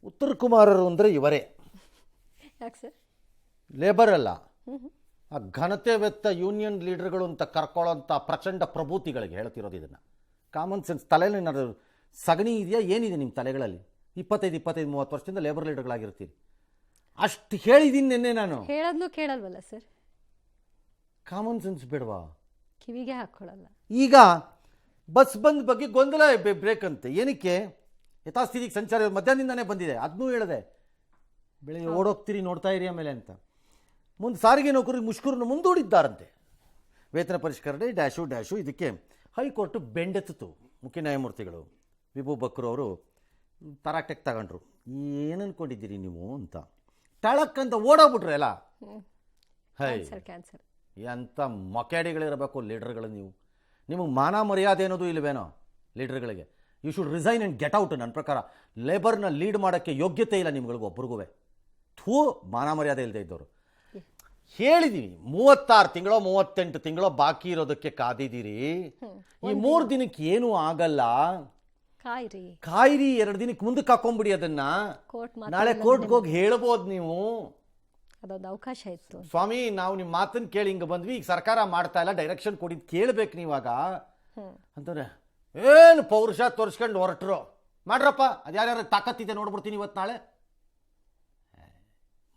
ಉತ್ತರ ಕುಮಾರರು ಅಂದರೆ ಇವರೇ. ಯಾಕೆ ಸರ್? ಲೇಬರ್ ಅಲ್ಲ, ಆ ಘನತೆವೆತ್ತ ಯೂನಿಯನ್ ಲೀಡರ್ಗಳು ಅಂತ ಕರ್ಕೊಳ್ಳೋಂಥ ಪ್ರಚಂಡ ಪ್ರಭೂತಿಗಳಿಗೆ ಹೇಳ್ತಿರೋದು ಇದನ್ನು. ಕಾಮನ್ ಸೆನ್ಸ್ ತಲೆಯಲ್ಲಿ ಸಗಣಿ ಇದೆಯಾ ಏನಿದೆ ನಿಮ್ಮ ತಲೆಗಳಲ್ಲಿ? 25-30 ವರ್ಷದಿಂದ ಲೇಬರ್ ಲೀಡರ್ಗಳಾಗಿರ್ತೀರಿ. ಅಷ್ಟು ಹೇಳಿದ್ದೀನಿ ನಿನ್ನೆ ನಾನು. ಹೇಳೋದ್ನು ಕೇಳಲ್ವಲ್ಲ ಸರ್? ಕಾಮನ್ ಸೆನ್ಸ್ ಬೇಡವಾ? ಕಿವಿಗೆ ಹಾಕ್ಕೊಳ್ಳಲ್ಲ. ಈಗ ಬಸ್ ಬಂದ್ ಬಗ್ಗೆ ಗೊಂದಲ ಬ್ರೇಕ್ ಅಂತೆ. ಏನಕ್ಕೆ? ಯಥಾಸ್ಥಿತಿಗೆ ಸಂಚಾರ ಮಧ್ಯಾಹ್ನದಿಂದನೇ ಬಂದಿದೆ, ಅದನ್ನೂ ಹೇಳಿದೆ. ಬೆಳಿಗ್ಗೆ ಓಡೋಗ್ತೀರಿ ನೋಡ್ತಾ ಇರಿ ಆಮೇಲೆ ಅಂತ. ಮುಂದೆ ಸಾರಿಗೆ ನೌಕರಿಗೆ ಮುಷ್ಕರನ್ನು ಮುಂದೂಡಿದ್ದಾರಂತೆ. ವೇತನ ಪರಿಷ್ಕರಣೆ ಡ್ಯಾಶು ಇದಕ್ಕೆ ಹೈಕೋರ್ಟ್ ಬೆಂಡೆತ್ತಿತು. ಮುಖ್ಯ ನ್ಯಾಯಮೂರ್ತಿಗಳು ವಿಭು ಬಕ್ರು ಅವರು ತರಾಟೆಗೆ ತಗೊಂಡ್ರು. ಏನು ಅನ್ಕೊಂಡಿದ್ದೀರಿ ನೀವು ಅಂತ. ತಳಕ್ಕಂತ ಓಡೋಗ್ಬಿಟ್ರೆ ಎಲ್ಲ. ಕ್ಯಾನ್ಸರ್ ಎಂಥ ಮೊಕ್ಯಾಡಿಗಳಿರಬೇಕು ಲೀಡರ್ಗಳು ನೀವು. ನಿಮಗೆ ಮಾನ ಮರ್ಯಾದೆ ಅನ್ನೋದು ಇಲ್ಲವೇನೋ ಲೀಡರ್ಗಳಿಗೆ? You should resign and get out. ನನ್ನ ಪ್ರಕಾರ ಲೇಬರ್ನ ಲೀಡ್ ಮಾಡೋಕ್ಕೆ ಯೋಗ್ಯತೆ ಇಲ್ಲ ನಿಮ್ಗಳಿಗೆ ಒಬ್ರಿಗೂ. ಮಾನ ಮರ್ಯಾದೆ ಇಲ್ಲದೆ ಇದ್ದವರು. ಹೇಳಿದೀವಿ 36 ತಿಂಗಳೋ 38 ತಿಂಗಳೋ ಬಾಕಿ ಇರೋದಕ್ಕೆ ಕಾದಿದ್ದೀರಿ. ಈ 3 ದಿನಕ್ಕೆ ಏನೂ ಆಗಲ್ಲ, ಕಾಯಿರಿ. 2 ದಿನಕ್ಕೆ ಮುಂದಕ್ಕೆ ಹಾಕೊಂಡ್ಬಿಡಿ ಅದನ್ನ. ನಾಳೆ ಕೋರ್ಟ್ಗೆ ಹೋಗಿ ಹೇಳ್ಬೋದು ನೀವು. ಅದೊಂದು ಅವಕಾಶ ಇತ್ತು. ಸ್ವಾಮಿ ನಾವು ನಿಮ್ಮ ಮಾತನ್ನು ಕೇಳಿ ಹಿಂಗೆ ಬಂದ್ವಿ, ಈಗ ಸರ್ಕಾರ ಮಾಡ್ತಾ ಇಲ್ಲ, ಡೈರೆಕ್ಷನ್ ಕೊಡಿದ್ ಕೇಳಬೇಕು ನೀವಾಗ ಅಂತಂದ್ರೆ ಏನು ಪೌರುಷ ತೋರಿಸ್ಕೊಂಡು ಹೊರಟ್ರು. ಮಾಡ್ರಪ್ಪ, ಅದು ಯಾರ್ಯಾರು ತಾಕತ್ತಿದೆ ನೋಡ್ಬಿಡ್ತೀನಿ ಇವತ್ತು ನಾಳೆ.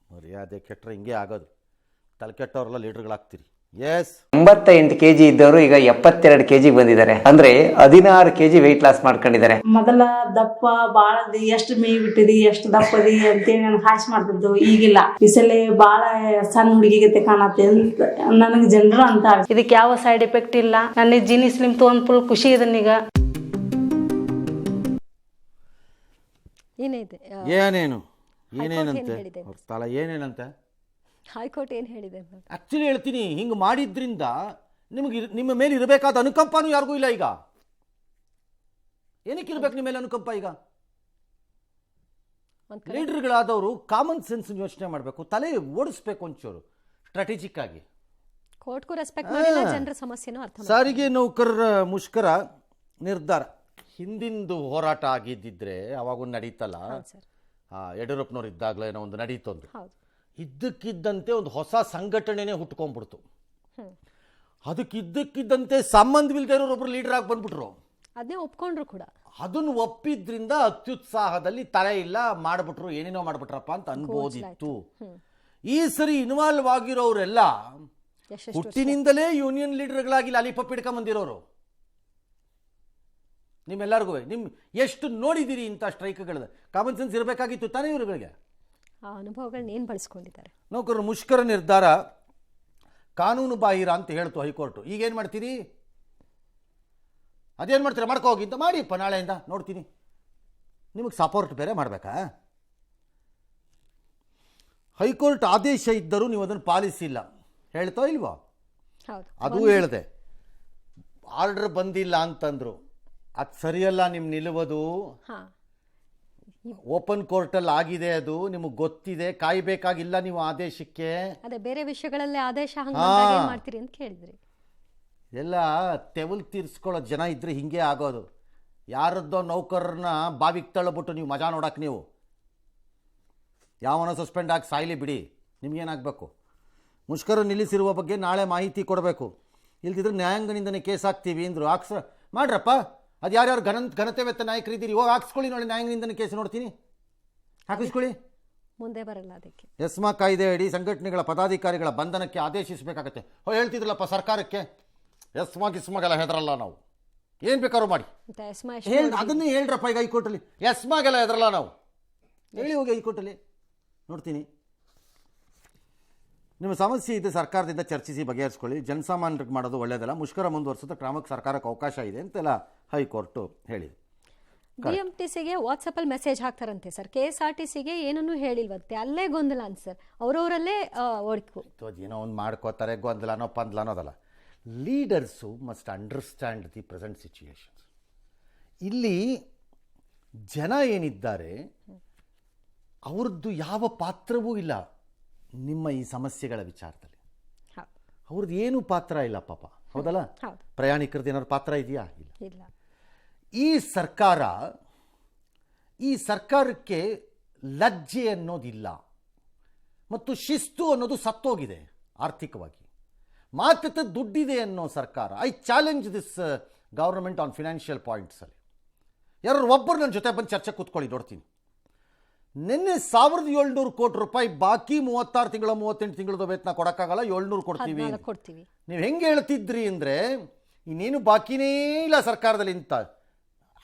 ಮರ್ಯಾದೆ ಕೆಟ್ಟರೆ ಹಿಂಗೆ ಆಗೋದು. ತಲೆ ಕೆಟ್ಟವ್ರೆಲ್ಲ ಲೀಡರ್ಗಳಾಗ್ತೀರಿ. 88 kg ಇದ್ದವರು ಈಗ 72 kg ಬಂದಿದ್ದಾರೆ. ಅಂದ್ರೆ 16 kg ವೆಯ್ಟ್ ಲಾಸ್ ಮಾಡ್ಕೊಂಡಿದ್ದಾರೆ. ಮೊದಲ ದಪ್ಪ ಬಾಳದಿ ಎಷ್ಟು ಮೇಯ್ ಬಿಟ್ಟಿದಿ ಎಷ್ಟು ದಪ್ಪದಿ ಅಂತೇಳಿ ನನ್ಗೆ ಹಾಸ್ ಮಾಡ್ತಿದ್ದು. ಈಗಿಲ್ಲ, ಈ ಸಲ ಬಾಳ ಸಣ್ಣ ಹುಡುಗಿಗತೆ ಕಾಣತ್ತೆ ನನಗೆ ಜನರು ಅಂತ. ಇದಕ್ಕೆ ಯಾವ ಸೈಡ್ ಎಫೆಕ್ಟ್ ಇಲ್ಲ. ನನಗೆ ಜೀನಿ ಸ್ಲಿಮ್ ತಗೊಂಡ್ ಫುಲ್ ಖುಷಿ ಇದನ್ನೀಗ. ಏನೇನಂತೆ ಅವ್ರ ತಲ ಏನೇನಂತೆ ಹೈಕೋರ್ಟ್ ಏನು ಹೇಳಿದೆ? ಆಕ್ಚುಲಿ ಹೇಳ್ತೀನಿ, ಹಿಂಗೆ ಮಾಡಿದ್ರಿಂದ ನಿಮಗೆ ನಿಮ್ಮ ಮೇಲೆ ಇರಬೇಕಾದ ಅನುಕಂಪನೂ ಯಾರಿಗೂ ಇಲ್ಲ. ಈಗ ಏನಕ್ಕೆ ಇರ್ಬೇಕು ನಿಮ್ಮ ಮೇಲೆ ಅನುಕಂಪ? ಈಗ ಲೀಡರ್ಗಳಾದವರು ಕಾಮನ್ ಸೆನ್ಸ್ ಯೋಚನೆ ಮಾಡಬೇಕು, ತಲೆ ಓಡಿಸ್ಬೇಕು ಒಂಚೂರು ಸ್ಟ್ರಾಟಜಿಕ್ ಆಗಿ. ಕೋರ್ಟ್ಗೂ ರೆಸ್ಪೆಕ್ಟ್ ಮಾಡಿಲ್ಲ, ಜನರ ಸಮಸ್ಯೆನೂ ಅರ್ಥ. ಸಾರಿಗೆ ನೌಕರರ ಮುಷ್ಕರ ನಿರ್ಧಾರ ಹಿಂದಿಂದು ಹೋರಾಟ ಆಗಿದ್ದಿದ್ರೆ ಅವಾಗ ನಡೀತಲ್ಲ. ಯಡಿಯೂರಪ್ಪನವ್ರು ಇದ್ದಾಗಲೇ ಏನೋ ಒಂದು ನಡೀತೊಂದು. ಇದ್ದಕ್ಕಿದ್ದಂತೆ ಒಂದು ಹೊಸ ಸಂಘಟನೆನೇ ಹುಟ್ಕೊಂಡ್ಬಿಡ್ತು. ಅದಕ್ಕಿದ್ದಕ್ಕಿದ್ದಂತೆ ಸಂಬಂಧವಿಲ್ಲದೆ ಇರೋರೊಬ್ರು ಲೀಡರ್ ಆಗಿ ಬಂದ್ಬಿಟ್ರು. ಅದನ್ನೇ ಒಪ್ಕೊಂಡ್ರು ಕೂಡ. ಅದನ್ನು ಒಪ್ಪಿದ್ರಿಂದ ಅತ್ಯುತ್ಸಾಹದಲ್ಲಿ ತಲೆ ಇಲ್ಲ ಮಾಡ್ಬಿಟ್ರು, ಏನೇನೋ ಮಾಡ್ಬಿಟ್ರಪ್ಪ ಅಂತ ಅನ್ಬೋದಿತ್ತು. ಈ ಸರಿ ಇನ್ವಾಲ್ವ್ ಆಗಿರೋರೆಲ್ಲ ಹುಟ್ಟಿನಿಂದಲೇ ಯೂನಿಯನ್ ಲೀಡರ್ಗಳಾಗಿ ಲಾಲಿಪಾಪ್ ಹಿಡ್ಕೊಂಬಂದಿರೋರು. ನಿಮ್ಮೆಲ್ಲರಿಗೂ ಎಷ್ಟು ನೋಡಿದಿರಿ ಇಂಥ ಸ್ಟ್ರೈಕ್ಗಳದ? ಕಾಮನ್ ಸೆನ್ಸ್ ಇರಬೇಕಾಗಿತ್ತು ತಾನೇ ಇವರುಗಳಿಗೆ. ಆ ಅನುಭವಗಳನ್ನ ಏನು ಬಳಸ್ಕೊಂಡಿದ್ದಾರೆ? ನೌಕರರ ಮುಷ್ಕರ ನಿರ್ಧಾರ ಕಾನೂನು ಬಾಹಿರ ಅಂತ ಹೇಳ್ತು ಹೈಕೋರ್ಟ್. ಈಗೇನು ಮಾಡ್ತೀರಿ? ಅದೇನು ಮಾಡ್ತೀರಾ? ಮಾಡ್ಕೋಗಿ ಅಂತ ಮಾಡಿಪ್ಪ, ನಾಳೆಯಿಂದ ನೋಡ್ತೀನಿ. ನಿಮಗೆ ಸಪೋರ್ಟ್ ಬೇರೆ ಮಾಡಬೇಕಾ? ಹೈಕೋರ್ಟ್ ಆದೇಶ ಇದ್ದರೂ ನೀವು ಅದನ್ನು ಪಾಲಿಸಿಲ್ಲ ಹೇಳ್ತೋ ಇಲ್ವೋ? ಅದು ಹೇಳಿದೆ. ಆರ್ಡರ್ ಬಂದಿಲ್ಲ ಅಂತಂದ್ರು, ಅದು ಸರಿಯಲ್ಲ. ನಿಮ್ಮ ನಿಲ್ಲುವುದು ಓಪನ್ ಕೋರ್ಟಲ್ಲಿ ಆಗಿದೆ, ಅದು ನಿಮಗೆ ಗೊತ್ತಿದೆ, ಕಾಯಬೇಕಾಗಿಲ್ಲ ನೀವು ಆದೇಶಕ್ಕೆ. ಅದೇ ಬೇರೆ ವಿಷಯಗಳಲ್ಲಿ ಆದೇಶ ಮಾಡ್ತೀರಿ ಅಂತ ಕೇಳಿದ್ರಿ. ಎಲ್ಲ ತೆವಲ್ ತೀರ್ಸ್ಕೊಳ್ಳೋ ಜನ ಇದ್ರೆ ಹಿಂಗೆ ಆಗೋದು. ಯಾರದ್ದೋ ನೌಕರರನ್ನ ಬಾವಿಗೆ ತಳ್ಳಬಿಟ್ಟು ನೀವು ಮಜಾ ನೋಡಕ್ಕೆ, ನೀವು ಯಾವನ ಸಸ್ಪೆಂಡ್ ಆಗಿ ಸಾಯ್ಲಿ ಬಿಡಿ, ನಿಮ್ಗೇನಾಗಬೇಕು? ಮುಷ್ಕರ ನಿಲ್ಲಿಸಿರುವ ಬಗ್ಗೆ ನಾಳೆ ಮಾಹಿತಿ ಕೊಡಬೇಕು, ಇಲ್ದಿದ್ರೆ ನ್ಯಾಯಾಂಗನಿಂದನೇ ಕೇಸ್ ಹಾಕ್ತೀವಿ ಅಂದರು. ಮಾಡ್ರಪ್ಪ, ಅದು ಯಾರ್ಯಾರು ಘನತೆವೆತ್ತ ನಾಯಕರಿದ್ದೀರಿ ಹೋಗಿ ಹಾಕ್ಸ್ಕೊಳ್ಳಿ, ನೋಡಿ ನ್ಯಾಯಾಂಗನಿಂದನೇ ಕೇಸ್ ನೋಡ್ತೀನಿ, ಹಾಕಿಸ್ಕೊಳ್ಳಿ. ಮುಂದೆ ಬರಲ್ಲ ಅದಕ್ಕೆ. ಎಸ್ಮಾ ಕಾಯ್ದೆ ಅಡಿ ಸಂಘಟನೆಗಳ ಪದಾಧಿಕಾರಿಗಳ ಬಂಧನಕ್ಕೆ ಆದೇಶಿಸಬೇಕಾಗತ್ತೆ. ಹೇಳ್ತಿದ್ರಲ್ಲಪ್ಪ ಸರ್ಕಾರಕ್ಕೆ, ಎಸ್ಮಾಗೆಲ್ಲ ಹೆದರಲ್ಲ ನಾವು, ಏನು ಬೇಕಾದ್ರೂ ಮಾಡಿ ಅದನ್ನೇ ಹೇಳ್ರಪ್ಪ. ಈಗ ಹೈಕೋರ್ಟಲ್ಲಿ ಎಸ್ಮಾಗೆಲ್ಲ ಹೆದರಲ್ಲ ನಾವು, ಹೇಳಿ ಹೋಗಿ ಹೈಕೋರ್ಟಲ್ಲಿ ನೋಡ್ತೀನಿ. ನಿಮ್ಮ ಸಮಸ್ಯೆ ಇದೆ, ಸರ್ಕಾರದಿಂದ ಚರ್ಚಿಸಿ ಬಗೆಹರಿಸ್ಕೊಳ್ಳಿ, ಜನಸಾಮಾನ್ಯರಿಗೆ ಮಾಡೋದು ಒಳ್ಳೆಯದಲ್ಲ, ಮುಷ್ಕರ ಮುಂದುವರಿಸೋದು ಕ್ರಮಕ್ಕೆ ಸರ್ಕಾರಕ್ಕೆ ಅವಕಾಶ ಇದೆ ಅಂತೆಲ್ಲ ಹೈಕೋರ್ಟು ಹೇಳಿದೆ. BMTCಗೆ ವಾಟ್ಸಪ್ಪಲ್ಲಿ ಮೆಸೇಜ್ ಹಾಕ್ತಾರಂತೆ ಸರ್, KSRTCಗೆ ಏನನ್ನೂ ಹೇಳಿಲ್ವಂತೆ. ಅಲ್ಲೇ ಗೊಂದಲ ಅಂತ ಸರ್, ಅವರವರಲ್ಲೇ ಓಡಿಕು ಏನೋ ಒಂದು ಮಾಡ್ಕೋತಾರೆ, ಗೊಂದಲನೋ ಪಂದಲ ಅನ್ನೋದಲ್ಲ. Leaders must understand the present situations. ಇಲ್ಲಿ ಜನ ಏನಿದ್ದಾರೆ ಅವ್ರದ್ದು ಯಾವ ಪಾತ್ರವೂ ಇಲ್ಲ ನಿಮ್ಮ ಈ ಸಮಸ್ಯೆಗಳ ವಿಚಾರದಲ್ಲಿ. ಅವ್ರದ್ದು ಏನೂ ಪಾತ್ರ ಇಲ್ಲ ಪಾಪ, ಹೌದಲ್ಲ? ಪ್ರಯಾಣಿಕರದ್ದು ಏನಾದ್ರು ಪಾತ್ರ ಇದೆಯಾ? ಇಲ್ಲ. ಈ ಸರ್ಕಾರಕ್ಕೆ ಲಜ್ಜೆ ಅನ್ನೋದಿಲ್ಲ ಮತ್ತು ಶಿಸ್ತು ಅನ್ನೋದು ಸತ್ತೋಗಿದೆ ಆರ್ಥಿಕವಾಗಿ. ಮಾತ್ರ ದುಡ್ಡಿದೆ ಅನ್ನೋ ಸರ್ಕಾರ. I challenge this government on financial ಪಾಯಿಂಟ್ಸಲ್ಲಿ. ಯಾರು ಒಬ್ಬರು ನನ್ನ ಜೊತೆ ಬಂದು ಚರ್ಚೆ ಕೂತ್ಕೊಳ್ಳಿ, ನೋಡ್ತೀನಿ. ನಿನ್ನೆ 1700 ಕೋಟಿ ರೂಪಾಯಿ ಬಾಕಿ 36 ತಿಂಗಳ 38 ತಿಂಗಳದ ವೇತನ ಕೊಡೋಕ್ಕಾಗಲ್ಲ, 700 ಕೊಡ್ತೀವಿ. ಕೊಡ್ತೀವಿ. ನೀವು ಹೆಂಗೆ ಹೇಳ್ತಿದ್ರಿ ಅಂದರೆ ಇನ್ನೇನು ಬಾಕಿನೇ ಇಲ್ಲ ಸರ್ಕಾರದಲ್ಲಿ ಅಂತ.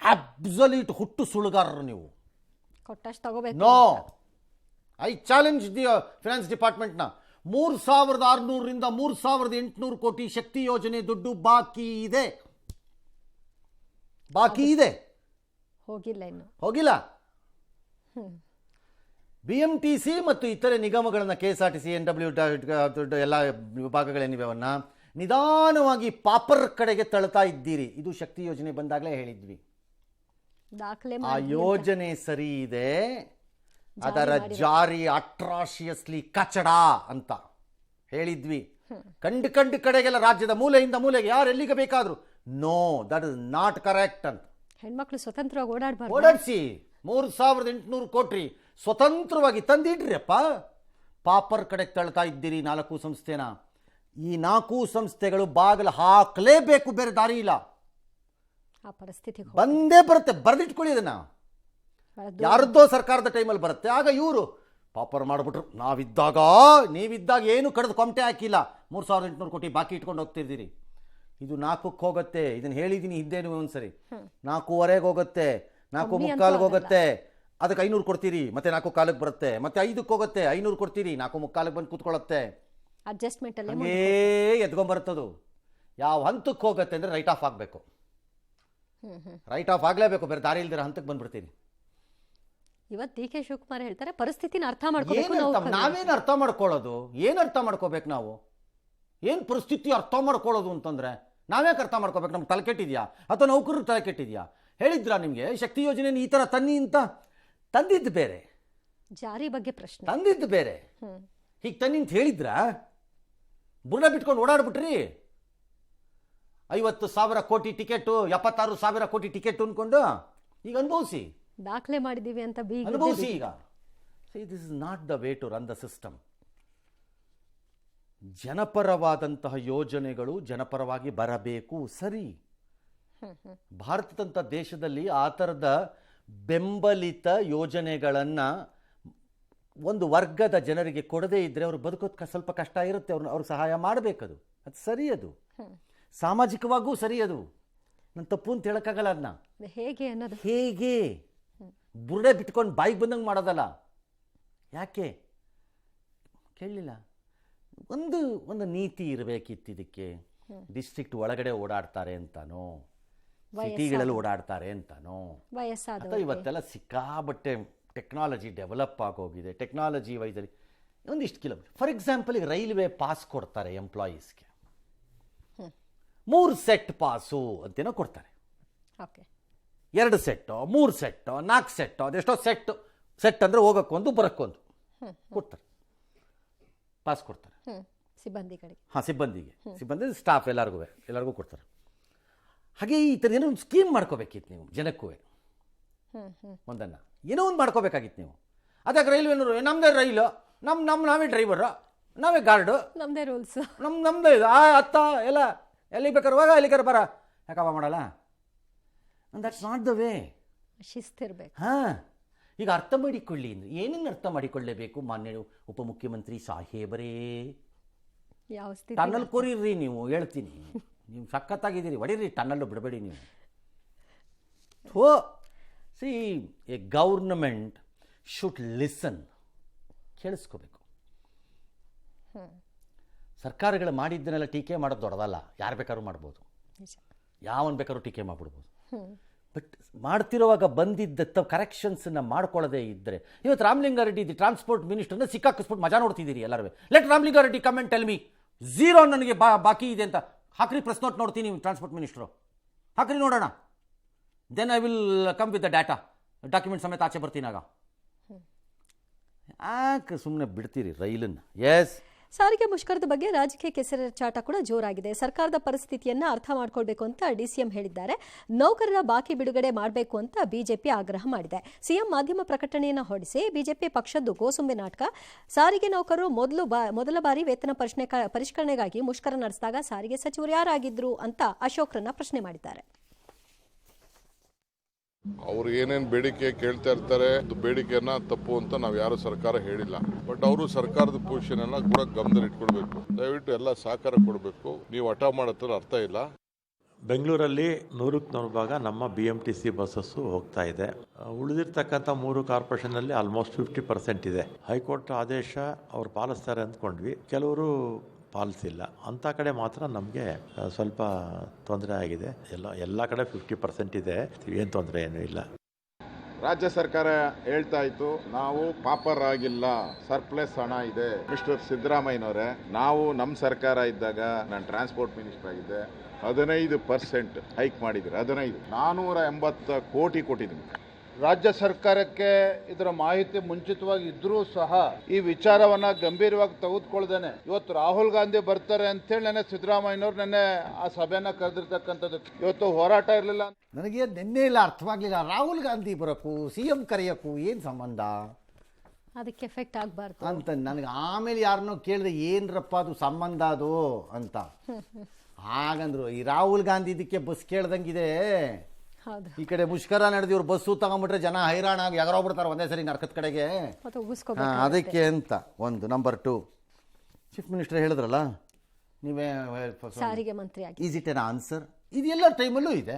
ಅಬ್ಸಲ್ಯೂಟ್ ಹುಟ್ಟು ಸುಳ್ಳುಗಾರರು ನೀವು. ಕೊಟ್ಟಷ್ಟು ತಗೋಬೇಕು. No, I challenge the finance ಡಿಪಾರ್ಟ್ಮೆಂಟ್ನ. 3600ರಿಂದ 3800 ಕೋಟಿ ಶಕ್ತಿ ಯೋಜನೆ ದುಡ್ಡು ಬಾಕಿ ಇದೆ. ಹೋಗಿಲ್ಲ ಇನ್ನು. ಹೋಗಿಲ್ಲ. BMTC ಮತ್ತು ಇತರೆ ನಿಗಮಗಳನ್ನು KSRTC, NW ಎಲ್ಲ ವಿಭಾಗಗಳೇನಿವೆ ಅವನ್ನ ನಿಧಾನವಾಗಿ ಪಾಪರ್ ಕಡೆಗೆ ತಳ್ತಾ ಇದ್ದೀರಿ. ಇದು ಶಕ್ತಿ ಯೋಜನೆ ಬಂದಾಗಲೇ ಹೇಳಿದ್ವಿ. ದಾಖಲೆ ಆ ಯೋಜನೆ ಸರಿ ಇದೆ, ಅದರ ಜಾರಿ ಅಟ್ರಾಶಿಯಸ್ಲಿ ಕಚಡ ಅಂತ ಹೇಳಿದ್ವಿ. ಕಂಡು ಕಡೆಗೆಲ್ಲ ರಾಜ್ಯದ ಮೂಲೆಯಿಂದ ಮೂಲೆಗೆ ಯಾರು ಎಲ್ಲಿಗೆ ಬೇಕಾದ್ರು no, that is not correct ಅಂತ. ಹೆಣ್ಮಕ್ಳು ಸ್ವತಂತ್ರವಾಗಿ ಓಡಾಡಿಸಿ 3800 ಕೋಟಿ ಸ್ವತಂತ್ರವಾಗಿ ತಂದಿಡ್ರಿಯಪ್ಪ. ಪಾಪರ್ ಕಡೆಗೆ ತಳ್ತಾ ಇದ್ದೀರಿ 4 ಸಂಸ್ಥೆನ. ಈ 4 ಸಂಸ್ಥೆಗಳು ಬಾಗಿಲು ಹಾಕಲೇಬೇಕು, ಬೇರೆ ದಾರಿ ಇಲ್ಲ. ಆ ಪರಿಸ್ಥಿತಿ ಬಂದೇ ಬರುತ್ತೆ, ಬರೆದಿಟ್ಕೊಳ್ಳಿ ಅದನ್ನ. ಯಾರದ್ದೋ ಸರ್ಕಾರದ ಟೈಮಲ್ಲಿ ಬರುತ್ತೆ, ಆಗ ಇವರು ಪಾಪರ್ ಮಾಡಿಬಿಟ್ರು. ನೀವಿದ್ದಾಗ ಏನು ಕಡ್ದು ಕೊಮಟೆ ಹಾಕಿಲ್ಲ, 3800 ಕೋಟಿ ಬಾಕಿ ಇಟ್ಕೊಂಡು ಹೋಗ್ತಿದ್ದೀರಿ. ಇದು 4ಕ್ಕೆ ಹೋಗುತ್ತೆ. ಇದನ್ನು ಹೇಳಿದ್ದೀನಿ ಹಿಂದೇನು ಒಂದ್ಸರಿ. 4:15 ಹೋಗುತ್ತೆ, 4:45 ಹೋಗುತ್ತೆ, ಅದಕ್ಕೆ 500 ಕೊಡ್ತೀರಿ, ಮತ್ತೆ 4:15 ಬರುತ್ತೆ, ಮತ್ತೆ 5ಕ್ಕೆ ಹೋಗುತ್ತೆ, 500 ಕೊಡ್ತೀರಿ, 4:45 ಬಂದು ಕೂತ್ಕೊಳ್ಳುತ್ತೆ. ಅಡ್ಜಸ್ಟ್ಮೆಂಟ್ ಅಲ್ಲಿ ಹಂಗೇ ಎದ್ಕೊಂಬರ್ತದು. ಯಾವ ಹಂತಕ್ಕೆ ಹೋಗುತ್ತೆ ಅಂದರೆ ರೈಟ್ ಆಫ್ ಆಗಬೇಕು. ರೈಟ್ ಆಫ್ ಆಗಲೇಬೇಕು, ಬೇರೆ ದಾರಿ ಇಲ್ದಿರೋ ಹಂತಕ್ಕೆ ಬಂದ್ಬಿಡ್ತೀರಿ. ಇವತ್ತು DK ಶಿವಕುಮಾರ್ ಹೇಳ್ತಾರೆ ಪರಿಸ್ಥಿತಿನ ಅರ್ಥ ಮಾಡ್ಕೋಬೇಕು. ನಾವೇನು ಅರ್ಥ ಮಾಡ್ಕೊಳ್ಳೋದು? ಏನು ಅರ್ಥ ಮಾಡ್ಕೋಬೇಕು ನಾವು? ಏನು ಪರಿಸ್ಥಿತಿ ಅರ್ಥ ಮಾಡ್ಕೊಳ್ಳೋದು ಅಂತಂದರೆ ನಾವ್ಯಾಕೆ ಅರ್ಥ ಮಾಡ್ಕೋಬೇಕು? ನಮ್ಗೆ ತಲೆ ಕೆಟ್ಟಿದ್ಯಾ ಅಥವಾ ನೌಕರರು ತಲೆ ಕೆಟ್ಟಿದ್ಯಾ? ಹೇಳಿದ್ರಾ ನಿಮಗೆ ಶಕ್ತಿ ಯೋಜನೆ ಈ ಥರ ತನ್ನಿ ಅಂತ? ತಂದಿದ್ದು ಬೇರೆ, ಜಾರಿ ಬಗ್ಗೆ ಪ್ರಶ್ನೆ ತಂದಿದ್ದು ಬೇರೆ. ಹೀಗೆ ತನ್ನಿ ಅಂತ ಹೇಳಿದ್ರಾ? ಬುರ್ಡ ಬಿಟ್ಕೊಂಡು ಓಡಾಡ್ಬಿಟ್ರಿ. 50,000 ಕೋಟಿ ಟಿಕೆಟು, 76,000 ಕೋಟಿ ಟಿಕೆಟ್ ಅಂದ್ಕೊಂಡು ಈಗ ಅನುಭವಿಸಿ. ದಾಖಲೆ ಮಾಡಿದ್ದೀವಿ ಅಂತ ಅನುಭವಿಸಿ ಈಗ. This is not the way to run the system. ಜನಪರವಾದಂತಹ ಯೋಜನೆಗಳು ಜನಪರವಾಗಿ ಬರಬೇಕು, ಸರಿ. ಭಾರತದಂಥ ದೇಶದಲ್ಲಿ ಆ ಥರದ ಬೆಂಬಲಿತ ಯೋಜನೆಗಳನ್ನು ಒಂದು ವರ್ಗದ ಜನರಿಗೆ ಕೊಡದೇ ಇದ್ದರೆ ಅವರು ಬದುಕೋದು ಸ್ವಲ್ಪ ಕಷ್ಟ ಇರುತ್ತೆ. ಅವ್ರಿಗೆ ಸಹಾಯ ಮಾಡಬೇಕದು, ಅದು ಸರಿ. ಅದು ಸಾಮಾಜಿಕವಾಗೂ ಸರಿ. ಅದು ನನ್ನ ತಪ್ಪು ಅಂತ ಹೇಳೋಕ್ಕಾಗಲ್ಲ. ಅದನ್ನ ಹೇಗೆ ಅನ್ನೋದು ಹೇಗೆ ಬುರ್ಡೆ ಬಿಟ್ಕೊಂಡು ಬಾಯಿಗೆ ಬಂದಂಗೆ ಮಾಡೋದಲ್ಲ. ಯಾಕೆ ಕೇಳಲಿಲ್ಲ? ಒಂದು ನೀತಿ ಇರಬೇಕಿತ್ತು ಇದಕ್ಕೆ. ಡಿಸ್ಟ್ರಿಕ್ಟ್ ಒಳಗಡೆ ಓಡಾಡ್ತಾರೆ ಅಂತಾನೋ, ಸಿಟಿಗಳಲ್ಲಿ ಓಡಾಡ್ತಾರೆ ಅಂತಾನೋ, ಅಥವಾ ಇವತ್ತೆಲ್ಲ ಸಿಕ್ಕಾಬಟ್ಟೆ ಟೆಕ್ನಾಲಜಿ ಡೆವಲಪ್ ಆಗೋಗಿದೆ. ಟೆಕ್ನಾಲಜಿ ವೈಸಲ್ಲಿ ಒಂದಿಷ್ಟು ಕಿಲೋಮೀಟರ್, ಫಾರ್ ಎಕ್ಸಾಂಪಲ್, ಈಗ ರೈಲ್ವೆ ಪಾಸ್ ಕೊಡ್ತಾರೆ ಎಂಪ್ಲಾಯೀಸ್ಗೆ. 3 ಸೆಟ್ ಪಾಸು ಅಂತೇನೋ ಕೊಡ್ತಾರೆ. 2 ಸೆಟ್ಟು, 3 ಸೆಟ್ಟು, 4 ಸೆಟ್ಟು, ಅದೆಷ್ಟೋ ಸೆಟ್ ಅಂದರೆ ಹೋಗೋಕ್ಕೊಂದು ಬರೋಕ್ಕೊಂದು ಕೊಡ್ತಾರೆ, ಪಾಸ್ ಕೊಡ್ತಾರೆ ಸಿಬ್ಬಂದಿಗಳಿಗೆ. ಸಿಬ್ಬಂದಿ ಸ್ಟಾಫ್ ಎಲ್ಲರಿಗೂ ಕೊಡ್ತಾರೆ. ಹಾಗೆ ಈ ಥರ ಏನೋ ಒಂದು ಸ್ಕೀಮ್ ಮಾಡ್ಕೋಬೇಕಿತ್ತು ನೀವು ಜನಕ್ಕೂ. ಒಂದನ್ನು ಏನೋ ಒಂದು ಮಾಡ್ಕೋಬೇಕಾಗಿತ್ತು ನೀವು. ಅದಾಗ ರೈಲ್ವೆನವರು ನಮ್ಮದೇ ರೈಲು, ನಾವೇ ಡ್ರೈವರು, ನಾವೇ ಗಾರ್ಡು, ನಮ್ಮದೇ ರೂಲ್ಸ್, ನಮ್ಮದೇ ಇದು ಅತ್ತ ಎಲ್ಲ ಎಲ್ಲಿಗೆ ಬೇಕಾದ್ರೆ ಹೋಗ, ಎಲ್ಲಿಗಾರ ಬರ, ಯಾಕಪ್ಪ ಮಾಡಲ್ಲ? That's not the way. ಶಿಸ್ತಿರ್ಬೇಕು. ಈಗ ಅರ್ಥ ಮಾಡಿಕೊಳ್ಳಿ ಅಂದರೆ ಏನನ್ನು ಅರ್ಥ ಮಾಡಿಕೊಳ್ಳಲೇಬೇಕು? ಮಾನ್ಯ ಉಪಮುಖ್ಯಮಂತ್ರಿ ಸಾಹೇಬರೇ, ಯಾವ ಸ್ಥಿತಿ ಟನ್ನಲ್ ಕೊರಿರ್ರಿ ನೀವು, ಹೇಳ್ತೀನಿ. ನೀವು ಸಖತ್ತಾಗಿದ್ದೀರಿ, ಹೊಡೀರಿ ಟನ್ನಲ್ಲು, ಬಿಡಬೇಡಿ ನೀವು. See, a government should listen, ಕೇಳಿಸ್ಕೋಬೇಕು. ಸರ್ಕಾರಗಳು ಮಾಡಿದ್ದನ್ನೆಲ್ಲ ಟೀಕೆ ಮಾಡೋದು ದೊಡ್ಡದಲ್ಲ. ಯಾರು ಬೇಕಾದ್ರೂ ಮಾಡ್ಬೋದು, ಯಾವನ್ ಬೇಕಾದ್ರೂ ಟೀಕೆ ಮಾಡಿಬಿಡ್ಬೋದು. ಬಟ್ ಮಾಡ್ತಿರುವಾಗ ಬಂದಿದ್ದ ಕರೆಕ್ಷನ್ಸನ್ನು ಮಾಡ್ಕೊಳ್ಳೋದೇ ಇದ್ದರೆ, ಇವತ್ತು ರಾಮಲಿಂಗಾರೆಡ್ಡಿ ಟ್ರಾನ್ಸ್ಪೋರ್ಟ್ ಮಿನಿಸ್ಟರ್ನ ಸಿಕ್ಕಾಕಿಸ್ಬಿಟ್ಟು ಮಜಾ ನೋಡ್ತಿದ್ದೀರಿ ಎಲ್ಲರೂ. Let Ramalinga Reddy come and tell me, 0 ನನಗೆ ಬಾಕಿ ಇದೆ ಅಂತ ಹಾಕ್ರಿ. ಪ್ರೆಸ್ ನೋಟ್ ನೋಡ್ತೀನಿ, ಟ್ರಾನ್ಸ್ಪೋರ್ಟ್ ಮಿನಿಸ್ಟ್ರು ಹಾಕ್ರಿ, ನೋಡೋಣ. Then I will come with the document ಸಮೇತ ಆಚೆ ಬರ್ತೀನಿ. ಆಗ ಯಾಕೆ ಸುಮ್ಮನೆ ಬಿಡ್ತೀರಿ ರೈಲನ್ನು? ಎಸ್, ಸಾರಿಗೆ ಮುಷ್ಕರದ ಬಗ್ಗೆ ರಾಜಕೀಯ ಕೆಸರೆಚಾಟ ಕೂಡ ಜೋರಾಗಿದೆ. ಸರ್ಕಾರದ ಪರಿಸ್ಥಿತಿಯನ್ನ ಅರ್ಥ ಮಾಡ್ಕೊಳ್ಬೇಕು ಅಂತ ಡಿಸಿಎಂ ಹೇಳಿದ್ದಾರೆ. ನೌಕರರ ಬಾಕಿ ಬಿಡುಗಡೆ ಮಾಡಬೇಕು ಅಂತ ಬಿಜೆಪಿ ಆಗ್ರಹ ಮಾಡಿದೆ. ಸಿಎಂ ಮಾಧ್ಯಮ ಪ್ರಕಟಣೆಯನ್ನು ಹೊರಡಿಸಿ ಬಿಜೆಪಿ ಪಕ್ಷದ್ದು ಗೋಸುಂಬೆ ನಾಟಕ. ಸಾರಿಗೆ ನೌಕರರು ಮೊದಲ ಬಾರಿ ವೇತನ ಪರಿಷ್ಕರಣೆಗಾಗಿ ಮುಷ್ಕರ ನಡೆಸಿದಾಗ ಸಾರಿಗೆ ಸಚಿವರು ಯಾರಾಗಿದ್ರು ಅಂತ ಅಶೋಕ್ರನ್ನ ಪ್ರಶ್ನೆ ಮಾಡಿದ್ದಾರೆ. ಅವ್ರು ಏನೇನು ಬೇಡಿಕೆ ಕೇಳ್ತಾ ಇರ್ತಾರೆ, ಬೇಡಿಕೆಯನ್ನ ತಪ್ಪು ಅಂತ ನಾವು ಯಾರು ಸರ್ಕಾರ ಹೇಳಿಲ್ಲ. ಬಟ್ ಅವರು ಸರ್ಕಾರದ ಪೊಸಿಷನ್ ಅನ್ನ ಕೂಡ ಗಮನದಲ್ಲಿ ಇಟ್ಕೊಳ್ಬೇಕು. ದಯವಿಟ್ಟು ಎಲ್ಲ ಸಹಕಾರ ಕೊಡಬೇಕು. ನೀವು ಹಠ ಮಾಡತ್ರ ಅರ್ಥ ಇಲ್ಲ. ಬೆಂಗಳೂರಲ್ಲಿ 100% ಭಾಗ ನಮ್ಮ BMTC ಬಸ್ಸಸ್ಸು ಹೋಗ್ತಾ ಇದೆ. ಉಳಿದಿರ್ತಕ್ಕಂಥ 3 ಕಾರ್ಪೊರೇಷನ್ನಲ್ಲಿ ಆಲ್ಮೋಸ್ಟ್ 50% ಇದೆ. ಹೈಕೋರ್ಟ್ ಆದೇಶ ಅವ್ರು ಪಾಲಿಸ್ತಾರೆ ಅಂದ್ಕೊಂಡ್ವಿ, ಕೆಲವರು ಪಾಲಿಸಿಲ್ಲ. ಅಂಥ ಕಡೆ ಮಾತ್ರ ನಮಗೆ ಸ್ವಲ್ಪ ತೊಂದರೆ ಆಗಿದೆ. ಎಲ್ಲ ಕಡೆ 50% ಇದೆ, ಏನು ತೊಂದರೆ ಏನೂ ಇಲ್ಲ. ರಾಜ್ಯ ಸರ್ಕಾರ ಹೇಳ್ತಾ ಇತ್ತು, ನಾವು ಪಾಪರ್ ಆಗಿಲ್ಲ, ಸರ್ಪ್ಲಸ್ ಹಣ ಇದೆ. ಮಿಸ್ಟರ್ ಸಿದ್ದರಾಮಯ್ಯನವರೇ, ನಾವು ನಮ್ಮ ಸರ್ಕಾರ ಇದ್ದಾಗ ನಾನು ಟ್ರಾನ್ಸ್ಪೋರ್ಟ್ ಮಿನಿಸ್ಟರ್ ಆಗಿದ್ದೆ, 15% ಹೈಕ್ ಮಾಡಿದ್ರು. 480 ಕೋಟಿ ಕೊಟ್ಟಿದ್ದೀನಿ. ರಾಜ್ಯ ಸರ್ಕಾರಕ್ಕೆ ಇದರ ಮಾಹಿತಿ ಮುಂಚಿತವಾಗಿ ಇದ್ರೂ ಸಹ ಈ ವಿಚಾರವನ್ನ ಗಂಭೀರವಾಗಿ ತೆಗೆದುಕೊಳ್ಳದೇನೆ ಇವತ್ತು ರಾಹುಲ್ ಗಾಂಧಿ ಬರ್ತಾರೆ ಅಂತೇಳಿ ನೆನ್ನೆ ಸಿದ್ದರಾಮಯ್ಯನವ್ರು ನೆನ್ನೆ ಆ ಸಭೆಯನ್ನ ಕರೆದಿರ್ತಕ್ಕಂಥದ್ದು. ಇವತ್ತು ಹೋರಾಟ ಇರಲಿಲ್ಲ. ನನಗೆ ನಿನ್ನೆ ಇಲ್ಲ ಅರ್ಥವಾಗಲಿಲ್ಲ. ರಾಹುಲ್ ಗಾಂಧಿ ಬರೋಕ್ಕೂ CM ಕರೆಯೋಕ್ಕೂ ಏನು ಸಂಬಂಧ ಅದಕ್ಕೆ ಎಫೆಕ್ಟ್ ಆಗಬಾರ್ದು ಅಂತ ನನಗೆ ಆಮೇಲೆ ಯಾರನ್ನೋ ಕೇಳಿದೆ, ಏನ್ರಪ್ಪ ಅದು ಸಂಬಂಧ ಅದು ಅಂತ. ಹಾಗಂದ್ರು ಈ ರಾಹುಲ್ ಗಾಂಧಿ ಇದಕ್ಕೆ ಬಸ್ ಕೇಳ್ದಂಗಿದೆ. ಹೌದು, ಈ ಕಡೆ ಮುಷ್ಕರ ನಡೆದು ಇವ್ರು ಬಸ್ಸು ತಗೊಂಡ್ಬಿಟ್ರೆ ಜನ ಹೈರಾಣಾಗಿ ಯಾರೋಗ್ಬಿಡ್ತಾರೆ ಒಂದೇ ಸರಿ ನರ್ಕದ ಕಡೆಗೆ. ಅದಕ್ಕೆ ಅಂತ ಒಂದು. ನಂಬರ್ 2, ಚೀಫ್ ಮಿನಿಸ್ಟರ್ ಹೇಳಿದ್ರಲ್ಲ, ನೀವೇ ಸಾರಿಗೆ ಮಂತ್ರಿ ಆಗಿ, ಈಸ್ ಇಟ್ ಎನ್ ಆನ್ಸರ್? ಇದು ಎಲ್ಲರ ಟೈಮಲ್ಲೂ ಇದೆ.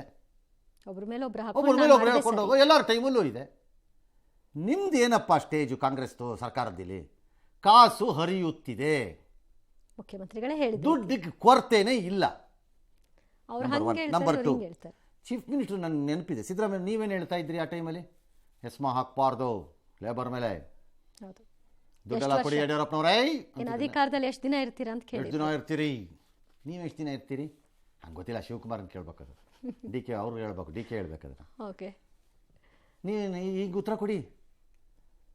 ಒಬ್ಬರ ಮೇಲೆ ಒಬ್ರು ಹೇಳ್ಕೊಂಡು ಹೋಗೋ ಎಲ್ಲರ ಟೈಮಲ್ಲೂ ಇದೆ. ನಿಮ್ದು ಏನಪ್ಪ ಸ್ಟೇಜು ಕಾಂಗ್ರೆಸ್ದು ಸರ್ಕಾರದಲ್ಲಿ? ಕಾಸು ಹರಿಯುತ್ತಿದೆ, ಮುಖ್ಯಮಂತ್ರಿಗಳೇ ಹೇಳಿದ್ರು, ದುಡ್ಡಿಗೆ ಕೊರತೆನೇ ಇಲ್ಲ. ನಂಬರ್ 2, ಹೇಳ್ತಾರೆ ಚೀಫ್ ಮಿನಿಸ್ಟರ್ ನನ್ನ ನೆನಪಿದೆ. ಸಿದ್ದರಾಮಯ್ಯ ನೀವೇನು ಹೇಳ್ತಾ ಇದ್ರಿ ಆ ಟೈಮಲ್ಲಿ? ಎಸ್ಮಾ ಹಾಕ್ಬಾರ್ದು ಲೇಬರ್ ಮೇಲೆ, ದುಡ್ಡೆಲ್ಲ ಕೊಡಿ ಯಡಿಯೂರಪ್ಪನವ್ರೇ. ಅಧಿಕಾರದಲ್ಲಿ ಎಷ್ಟು ದಿನ ಇರ್ತೀರಾ ಅಂತ ಕೇಳಿ. ಎಷ್ಟು ದಿನ ಇರ್ತೀರಿ ನೀವು? ಎಷ್ಟು ದಿನ ಇರ್ತೀರಿ ಹಂಗೆ ಗೊತ್ತಿಲ್ಲ. ಶಿವಕುಮಾರ್ ಅಂತ ಕೇಳ್ಬೇಕದು. DK ಅವ್ರು ಹೇಳ್ಬೇಕು, DK ಹೇಳ್ಬೇಕಾದ್ರೆ. ಓಕೆ, ನೀನು ಈಗ ಉತ್ತರ ಕೊಡಿ.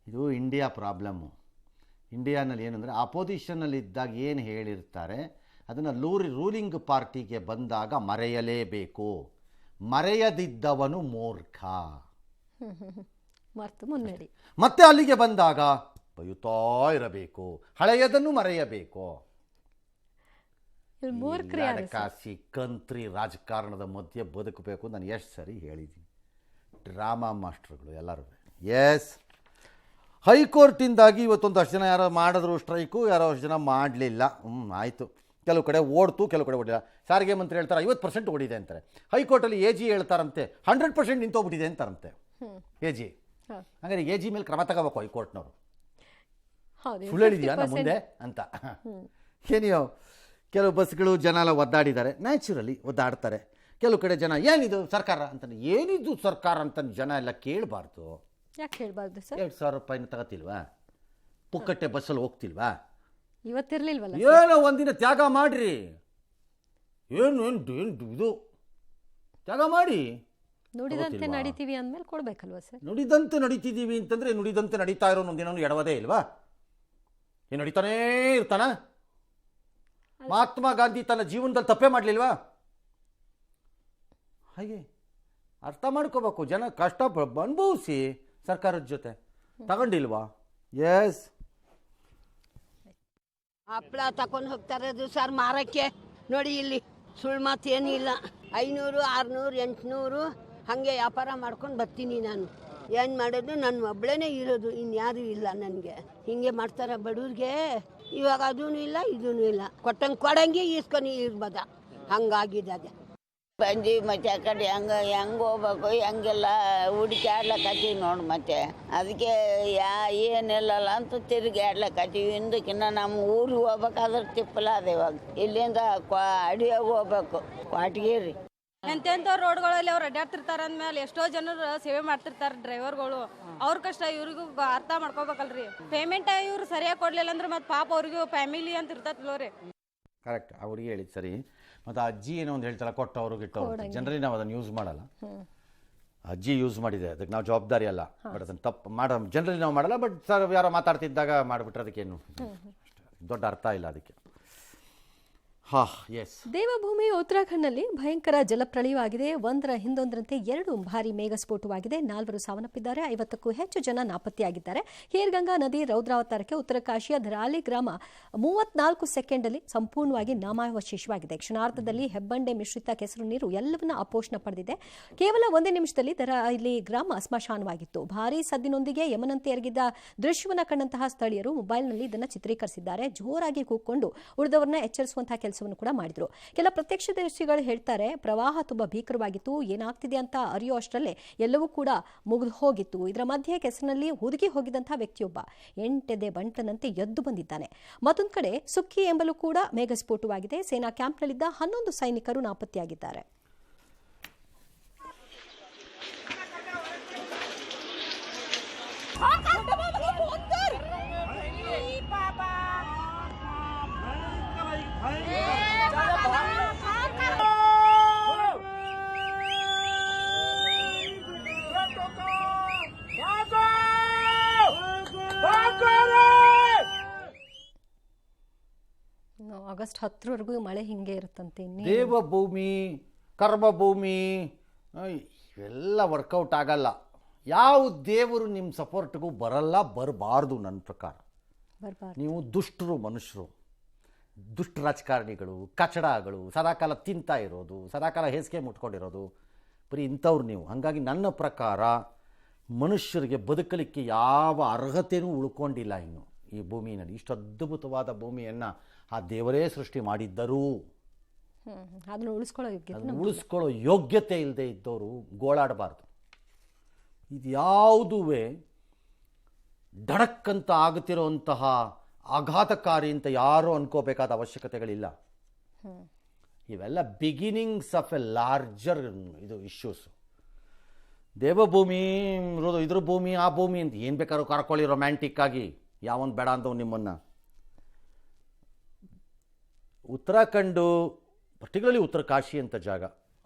ಇದು ಇಂಡಿಯಾ ಪ್ರಾಬ್ಲಮ್ಮು. ಇಂಡಿಯಾನಲ್ಲಿ ಏನಂದರೆ ಅಪೋಸಿಷನ್ನಲ್ಲಿ ಇದ್ದಾಗ ಏನು ಹೇಳಿರ್ತಾರೆ ಅದನ್ನು ರೂಲಿಂಗ್ ಪಾರ್ಟಿಗೆ ಬಂದಾಗ ಮರೆಯಲೇಬೇಕು. ಮರೆಯದಿದ್ದವನು ಮೂರ್ಖ. ಮುನ್ನಡಿ. ಮತ್ತೆ ಅಲ್ಲಿಗೆ ಬಂದಾಗ ಬಯುತ್ತಾ ಇರಬೇಕು, ಹಳೆಯದನ್ನು ಮರೆಯಬೇಕು. ಕಾಸಿ ಕಂತ್ರಿ ರಾಜಕಾರಣದ ಮಧ್ಯೆ ಬದುಕಬೇಕು. ನಾನು ಎಷ್ಟು ಸರಿ ಹೇಳಿದ್ದೀನಿ. ಡ್ರಾಮಾ ಮಾಸ್ಟರ್ಗಳು ಎಲ್ಲರೂ. ಎಸ್, ಹೈಕೋರ್ಟಿಂದಾಗಿ ಇವತ್ತೊಂದಷ್ಟು ಜನ ಯಾರೋ ಮಾಡಿದ್ರು ಸ್ಟ್ರೈಕು, ಯಾರೋ ಅಷ್ಟು ಜನ ಮಾಡಲಿಲ್ಲ. ಆಯಿತು, ಕೆಲವು ಕಡೆ ಓಡ್ತು, ಕೆಲವು ಕಡೆ ಓಡಿಲ್ಲ. ಸಾರಿಗೆ ಮಂತ್ರಿ ಹೇಳ್ತಾರೆ 50% ಓಡಿದೆ ಅಂತಾರೆ. ಹೈಕೋರ್ಟಲ್ಲಿ AG ಹೇಳ್ತಾರಂತೆ 100% ನಿಂತೋಗ್ಬಿಟ್ಟಿದೆ ಅಂತಾರಂತೆ AG. ಹಾಗಾದ್ರೆ AG ಮೇಲೆ ಕ್ರಮ ತಗೋಬೇಕು ಹೈಕೋರ್ಟ್ನವರು. ಸುಳ್ಳು ಹೇಳಿದೆಯಾ ನಮ್ಮ ಮುಂದೆ ಅಂತ. ಏನಿಯೋ ಕೆಲವು ಬಸ್ಗಳು ಜನ ಎಲ್ಲ ಒದ್ದಾಡಿದ್ದಾರೆ, ನ್ಯಾಚುರಲಿ ಒದ್ದಾಡ್ತಾರೆ. ಕೆಲವು ಕಡೆ ಜನ ಏನಿದು ಸರ್ಕಾರ ಅಂತ, ಏನಿದು ಸರ್ಕಾರ ಅಂತ ಜನ ಎಲ್ಲ ಕೇಳಬಾರ್ದು. ಯಾಕೆ ಹೇಳ್ಬಾರ್ದು ಸರ್? 2,000 ರೂಪಾಯಿನ ತಗೋತಿಲ್ವಾ? ಪುಕ್ಕಟ್ಟೆ ಬಸ್ಸಲ್ಲಿ ಹೋಗ್ತಿಲ್ವಾ? ಇವತ್ತಿರ್ಲಿಲ್ವಲ್ಲ? ಏನೋ ಒಂದಿನ ತ್ಯಾಗ ಮಾಡ್ರಿ. ಏನು ಇದು ತ್ಯಾಗ ಮಾಡಿ. ನುಡಿದಂತೆ ನಡಿತೀವಿ ಅಂದ್ಮೇಲೆ ಕೊಡ್ಬೇಕಲ್ವಾ ಸರ್? ನುಡಿದಂತೆ ನಡೀತಿದ್ದೀವಿ ಅಂತಂದ್ರೆ ನುಡಿದಂತೆ ನಡೀತಾ ಇರೋ ಒಂದಿನ ಎಡವದೇ ಇಲ್ವಾ? ಏನು ನಡೀತಾನೇ ಇರ್ತಾನ? ಮಹಾತ್ಮ ಗಾಂಧಿ ತನ್ನ ಜೀವನದಲ್ಲಿ ತಪ್ಪೇ ಮಾಡಲಿಲ್ವಾ? ಹಾಗೆ ಅರ್ಥ ಮಾಡ್ಕೋಬೇಕು. ಜನ ಕಷ್ಟ ಅನುಭವಿಸಿ ಸರ್ಕಾರದ ಜೊತೆ ತಗೊಂಡಿಲ್ವಾ? ಎಸ್, ಹಪ್ಪಳ ತಕೊಂಡು ಹೋಗ್ತಾರೆ ಅದು ಸರ್ ಮಾರಕ್ಕೆ. ನೋಡಿ ಇಲ್ಲಿ ಸುಳ್ಳು ಮಾತು ಏನಿಲ್ಲ. 500, 600, 800 ಹಾಗೆ ವ್ಯಾಪಾರ ಮಾಡ್ಕೊಂಡು ಬರ್ತೀನಿ ನಾನು. ಏನು ಮಾಡೋದು, ನನ್ನ ಒಬ್ಬಳೇ ಇರೋದು, ಇನ್ಯಾರೂ ಇಲ್ಲ ನನಗೆ. ಹಿಂಗೆ ಮಾಡ್ತಾರೆ ಬಡವ್ರಿಗೆ. ಇವಾಗ ಅದೂ ಇಲ್ಲ ಇದೂ ಇಲ್ಲ, ಕೊಟ್ಟಂಗೆ ಕೊಡಂಗೆ ಈಸ್ಕೊಂಡು ಇರ್ಬೋದ, ಹಂಗಾಗಿದೆ ಅದು. ಬಂದು ಮತ್ತೆ ಆ ಕಡೆ ಹೆಂಗೆ ಹೋಗ್ಬೇಕು ಹೆಂಗೆಲ್ಲ ಹುಡುಕಾಡ್ಲಕತ್ತೀವಿ ನೋಡಿ. ಮತ್ತೆ ಅದಕ್ಕೆ ಏನಿಲ್ಲಲ್ಲ ಅಂತ ತಿರುಗಿ ಆಡ್ಲಕತ್ತೀವಿ. ಹಿಂದಕ್ಕಿನ್ನ ನಮ್ಮ ಊರಿಗೆ ಹೋಗ್ಬೇಕಾದ್ರೆ ತಿಪ್ಪಲ ಅದ. ಇವಾಗ ಇಲ್ಲಿಂದ ಅಡಿಯಾಗ ಹೋಗ್ಬೇಕು, ಕ್ವಾಟಗೇರಿ. ಎಂತೆಂಥ ರೋಡ್ಗಳಲ್ಲಿ ಅವ್ರು ಅಡ್ಡಾಡ್ತಿರ್ತಾರ ಅಂದ್ಮೇಲೆ ಎಷ್ಟೋ ಜನರು ಸೇವೆ ಮಾಡ್ತಿರ್ತಾರೆ ಡ್ರೈವರ್ಗಳು. ಅವ್ರ ಕಷ್ಟ ಇವ್ರಿಗೂ ಅರ್ಥ ಮಾಡ್ಕೋಬೇಕಲ್ರಿ. ಪೇಮೆಂಟ್ ಇವ್ರು ಸರಿಯಾಗಿ ಕೊಡ್ಲಿಲ್ಲ ಅಂದ್ರೆ ಮತ್ತೆ ಪಾಪ ಅವ್ರಿಗೂ ಫ್ಯಾಮಿಲಿ ಅಂತ ಇರ್ತೈತಲ್ವ ರೀ. ಕರೆಕ್ಟ್, ಅವ್ರಿಗೆ ಹೇಳಿದ್ ಸರಿ. ಮತ್ತು ಅಜ್ಜಿ ಏನೋ ಒಂದು ಹೇಳ್ತಾರ, ಕೊಟ್ಟವ್ರು ಗಿಟ್ಟವ್ರು. ಜನರಲಿ ನಾವು ಅದನ್ನು ಯೂಸ್ ಮಾಡಲ್ಲ. ಅಜ್ಜಿ ಯೂಸ್ ಮಾಡಿದೆ, ಅದಕ್ಕೆ ನಾವು ಜವಾಬ್ದಾರಿ ಅಲ್ಲ. ಬಟ್ ಅದನ್ನು ತಪ್ಪು ಜನರಲಿ ನಾವು ಮಾಡಲ್ಲ. ಬಟ್ ಸರ್ ಯಾರೋ ಮಾತಾಡ್ತಿದ್ದಾಗ ಮಾಡಿಬಿಟ್ರೆ ಅದಕ್ಕೇನು ದೊಡ್ಡ ಅರ್ಥ ಇಲ್ಲ ಅದಕ್ಕೆ. ಹಾಂ, ಎಸ್. ದೇವಭೂಮಿ ಉತ್ತರಾಖಂಡ್ನಲ್ಲಿ ಭಯಂಕರ ಜಲಪ್ರಳಯವಾಗಿದೆ. ಒಂದರ ಹಿಂದೊಂದರಂತೆ 2 ಭಾರಿ ಮೇಘಸ್ಫೋಟವಾಗಿದೆ. 4 ಸಾವನ್ನಪ್ಪಿದ್ದಾರೆ. 50ಕ್ಕೂ ಹೆಚ್ಚು ಜನ ನಾಪತ್ತೆಯಾಗಿದ್ದಾರೆ. ಹೇರ್ಗಂಗಾ ನದಿ ರೌದ್ರಾವತಾರಕ್ಕೆ ಉತ್ತರ ಕಾಶಿಯ ಧರಾಲಿ ಗ್ರಾಮ 34 ಸೆಕೆಂಡಲ್ಲಿ ಸಂಪೂರ್ಣವಾಗಿ ನಾಮಾವಶೇಷವಾಗಿದೆ. ಕ್ಷಣಾರ್ಧದಲ್ಲಿ ಹೆಬ್ಬಂಡೆ ಮಿಶ್ರಿತ ಕೆಸರು ನೀರು ಎಲ್ಲವನ್ನ ಅಪೋಷಣ ಪಡೆದಿದೆ. ಕೇವಲ 1 ನಿಮಿಷದಲ್ಲಿ ಧರಾಲಿ ಗ್ರಾಮ ಸ್ಮಶಾನವಾಗಿತ್ತು. ಭಾರೀ ಸದ್ದಿನೊಂದಿಗೆ ಯಮನಂತೆ ಎರಗಿದ್ದ ದೃಶ್ಯವನ್ನು ಕಂಡಂತಹ ಸ್ಥಳೀಯರು ಮೊಬೈಲ್ನಲ್ಲಿ ಇದನ್ನು ಚಿತ್ರೀಕರಿಸಿದ್ದಾರೆ. ಜೋರಾಗಿ ಕೂಗ್ಕೊಂಡು ಉಳಿದವರನ್ನ ಎಚ್ಚರಿಸುವಂತಹ ಕೆಲಸವನ್ನು ಕೂಡ ಮಾಡಿದ್ರು. ಕೆಲ ಪ್ರತ್ಯಕ್ಷದರ್ಶಿಗಳು ಹೇಳ್ತಾರೆ, ಪ್ರವಾಹ ತುಂಬಾ ಭೀಕರವಾಗಿತ್ತು, ಏನಾಗ್ತಿದೆ ಅಂತ ಅರಿಯೋ ಅಷ್ಟರಲ್ಲೇ ಎಲ್ಲವೂ ಕೂಡ ಮುಗಿದು ಹೋಗಿತ್ತು. ಇದರ ಮಧ್ಯೆ ಕೆಸರಿನಲ್ಲಿ ಹುದುಗಿ ಹೋಗಿದ್ದಂತಹ ವ್ಯಕ್ತಿಯೊಬ್ಬ 8 ಎದೆ ಬಂಟನಂತೆ ಎದ್ದು ಬಂದಿದ್ದಾನೆ. ಮತ್ತೊಂದು ಕಡೆ ಸುಕ್ಕಿ ಎಂಬಲ್ಲೂ ಕೂಡ ಮೇಘಸ್ಫೋಟವಾಗಿದೆ. ಸೇನಾ ಕ್ಯಾಂಪ್ನಲ್ಲಿದ್ದ 11 ಸೈನಿಕರು ನಾಪತ್ತೆಯಾಗಿದ್ದಾರೆ. ಆಗಸ್ಟ್ 10ರವರೆಗೂ ಮಳೆ ಹಿಂಗೆ ಇರುತ್ತಂತೆ. ದೇವಭೂಮಿ, ಕರ್ಮಭೂಮಿ ಇವೆಲ್ಲ ವರ್ಕೌಟ್ ಆಗಲ್ಲ. ಯಾವ ದೇವರು ನಿಮ್ಮ ಸಪೋರ್ಟ್ಗೂ ಬರಲ್ಲ, ಬರಬಾರ್ದು. ನನ್ನ ಪ್ರಕಾರ ನೀವು ದುಷ್ಟರು, ಮನುಷ್ಯರು, ದುಷ್ಟ ರಾಜಕಾರಣಿಗಳು, ಕಚಡಗಳು, ಸದಾಕಾಲ ತಿಂತಾ ಇರೋದು, ಸದಾಕಾಲ ಹೇಸಿಗೆ ಮುಟ್ಕೊಂಡಿರೋದು, ಬರೀ ಇಂಥವ್ರು ನೀವು. ಹಾಗಾಗಿ ನನ್ನ ಪ್ರಕಾರ ಮನುಷ್ಯರಿಗೆ ಬದುಕಲಿಕ್ಕೆ ಯಾವ ಅರ್ಹತೆಯೂ ಉಳ್ಕೊಂಡಿಲ್ಲ ಇನ್ನು ಈ ಭೂಮಿಯಲ್ಲಿ. ಇಷ್ಟು ಅದ್ಭುತವಾದ ಭೂಮಿಯನ್ನು ಆ ದೇವರೇ ಸೃಷ್ಟಿ ಮಾಡಿದ್ದರೂ ಅದನ್ನು ಉಳಿಸ್ಕೊಳ್ಳೋ ಯೋಗ್ಯತೆ ಇಲ್ಲದೆ ಇದ್ದವರು ಗೋಳಾಡಬಾರ್ದು. ಇದು ಯಾವುದೂ ಧಡಕ್ಕಂತ ಆಗುತ್ತಿರುವಂತಹ ಆಘಾತಕಾರಿ ಅಂತ ಯಾರೂ ಅನ್ಕೋಬೇಕಾದ ಅವಶ್ಯಕತೆಗಳಿಲ್ಲ. ಇವೆಲ್ಲ ಬಿಗಿನಿಂಗ್ಸ್ ಆಫ್ ಎ ಲಾರ್ಜರ್ ಇದು ಇಶ್ಯೂಸ್. ದೇವಭೂಮಿ, ಇದ್ರ ಭೂಮಿ, ಆ ಭೂಮಿ ಅಂತ ಏನು ಬೇಕಾದ್ರೂ ಕರ್ಕೊಳ್ಳಿ ರೊಮ್ಯಾಂಟಿಕ್ ಆಗಿ, ಯಾವೊಂದು ಬೇಡ ಅಂತವ್ ನಿಮ್ಮನ್ನು. ಉತ್ತರಾಖಂಡು, ಪರ್ಟಿಕ್ಯುಲರ್ಲಿ ಉತ್ತರ ಕಾಶಿ ಅಂತ ಜಾಗ,